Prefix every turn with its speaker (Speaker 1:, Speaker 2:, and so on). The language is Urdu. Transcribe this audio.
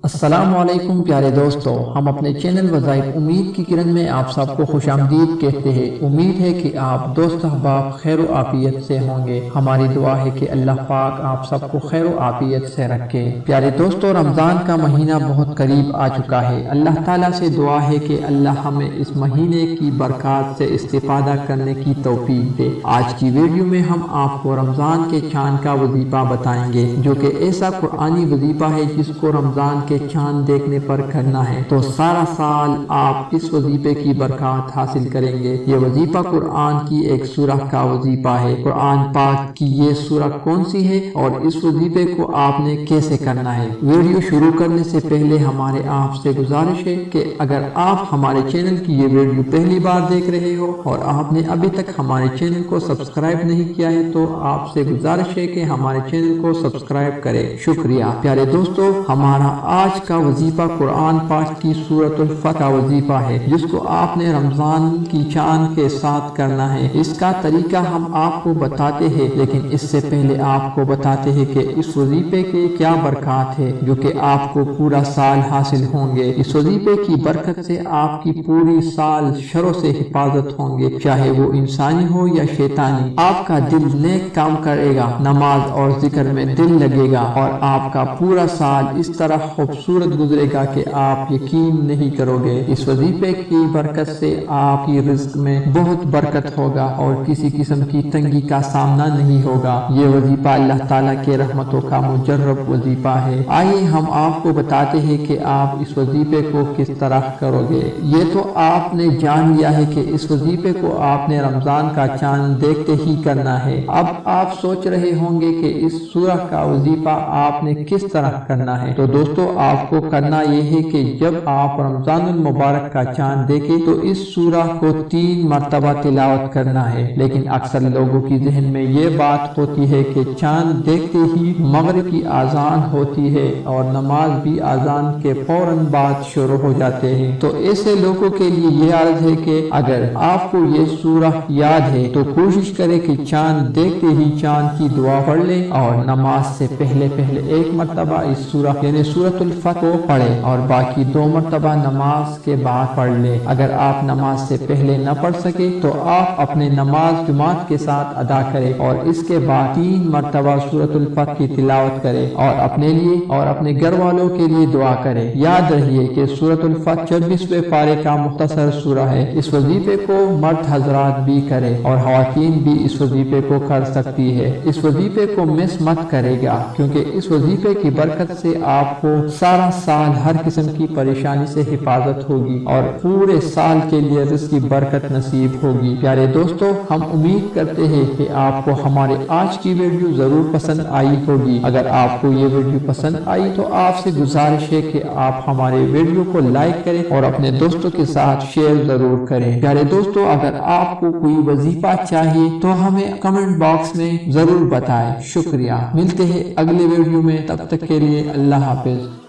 Speaker 1: السلام علیکم پیارے دوستو، ہم اپنے چینل وظائف امید کی کرن میں آپ سب کو خوش آمدید کہتے ہیں۔ امید ہے کہ آپ دوست احباب خیر و عافیت سے ہوں گے۔ ہماری دعا ہے کہ اللہ پاک آپ سب کو خیر و عافیت سے رکھے۔ پیارے دوستو، رمضان کا مہینہ بہت قریب آ چکا ہے۔ اللہ تعالیٰ سے دعا ہے کہ اللہ ہمیں اس مہینے کی برکات سے استفادہ کرنے کی توفیق دے۔ آج کی ویڈیو میں ہم آپ کو رمضان کے چاند کا وظیفہ بتائیں گے، جو کہ ایسا قرآنی وظیفہ ہے جس کو رمضان کے چاند دیکھنے پر کرنا ہے تو سارا سال آپ اس وظیفے کی برکات حاصل کریں گے۔ یہ وظیفہ قرآن کی ایک سورہ کا وظیفہ ہے۔ قرآن پاک کی یہ سورہ کون سی ہے اور اس وظیفے کو آپ نے کیسے کرنا ہے؟ ویڈیو شروع کرنے سے پہلے ہمارے آپ سے گزارش ہے کہ اگر آپ ہمارے چینل کی یہ ویڈیو پہلی بار دیکھ رہے ہو اور آپ نے ابھی تک ہمارے چینل کو سبسکرائب نہیں کیا ہے تو آپ سے گزارش ہے کہ ہمارے چینل کو سبسکرائب کریں۔ شکریہ۔ پیارے دوستو، ہمارا آج کا وظیفہ قرآن پاک کی سورۃ الفتح کا وظیفہ ہے، جس کو آپ نے رمضان کی چاند کے ساتھ کرنا ہے۔ اس کا طریقہ ہم آپ کو بتاتے ہیں، لیکن اس سے پہلے آپ کو بتاتے ہیں کہ اس وظیفے کے کیا برکات ہے جو کہ آپ کو پورا سال حاصل ہوں گے۔ اس وظیفے کی برکت سے آپ کی پوری سال شروں سے حفاظت ہوں گے، چاہے وہ انسانی ہو یا شیطانی۔ آپ کا دل نیک کام کرے گا، نماز اور ذکر میں دل لگے گا اور آپ کا پورا سال اس طرح خوبصورت گزرے گا کہ آپ یقین نہیں کرو گے۔ اس وظیفے کی برکت سے آپ کی رزق میں بہت برکت ہوگا اور کسی قسم کی تنگی کا سامنا نہیں ہوگا۔ یہ وظیفہ اللہ تعالیٰ کے رحمتوں کا مجرب وظیفہ ہے۔ آئیے ہم آپ کو بتاتے ہیں کہ آپ اس وظیفے کو کس طرح کرو گے۔ یہ تو آپ نے جان لیا ہے کہ اس وظیفے کو آپ نے رمضان کا چاند دیکھتے ہی کرنا ہے۔ اب آپ سوچ رہے ہوں گے کہ اس سورہ کا وظیفہ آپ نے کس طرح کرنا ہے۔ تو دوستو، آپ کو کرنا یہ ہے کہ جب آپ رمضان المبارک کا چاند دیکھیں تو اس سورہ کو 3 مرتبہ تلاوت کرنا ہے۔ لیکن اکثر لوگوں کی ذہن میں یہ بات ہوتی ہے کہ چاند دیکھتے ہی مغرب کی اذان ہوتی ہے اور نماز بھی اذان کے فوراً بعد شروع ہو جاتے ہیں۔ تو ایسے لوگوں کے لیے یہ عرض ہے کہ اگر آپ کو یہ سورہ یاد ہے تو کوشش کریں کہ چاند دیکھتے ہی چاند کی دعا پڑھ لیں اور نماز سے پہلے ایک مرتبہ اس سورہ یعنی سورۃ الفتح کو پڑھے اور باقی 2 مرتبہ نماز کے بعد پڑھ لے۔ اگر آپ نماز سے پہلے نہ پڑھ سکے تو آپ اپنے نماز جماعت کے ساتھ ادا کریں اور اس کے بعد 3 مرتبہ سورۃ الفتح کی تلاوت کریں اور اپنے لیے اور اپنے گھر والوں کے لیے دعا کریں۔ یاد رہیے کہ سورۃ الفتح 24ویں پارے کا مختصر سورہ ہے۔ اس وظیفے کو مرد حضرات بھی کریں اور خواتین بھی اس وظیفے کو کر سکتی ہے۔ اس وظیفے کو مس مت کرے گا، کیونکہ اس وظیفے کی برکت سے آپ کو سارا سال ہر قسم کی پریشانی سے حفاظت ہوگی اور پورے سال کے لیے رزق کی برکت نصیب ہوگی۔ پیارے دوستو، ہم امید کرتے ہیں کہ آپ کو ہمارے آج کی ویڈیو ضرور پسند آئی ہوگی۔ اگر آپ کو یہ ویڈیو پسند آئی تو آپ سے گزارش ہے کہ آپ ہمارے ویڈیو کو لائک کریں اور اپنے دوستوں کے ساتھ شیئر ضرور کریں۔ پیارے دوستو، اگر آپ کو کوئی وظیفہ چاہیے تو ہمیں کمنٹ باکس میں ضرور بتائیں۔ شکریہ۔ ملتے ہیں اگلے ویڈیو میں، تب تک کے لیے اللہ حافظ۔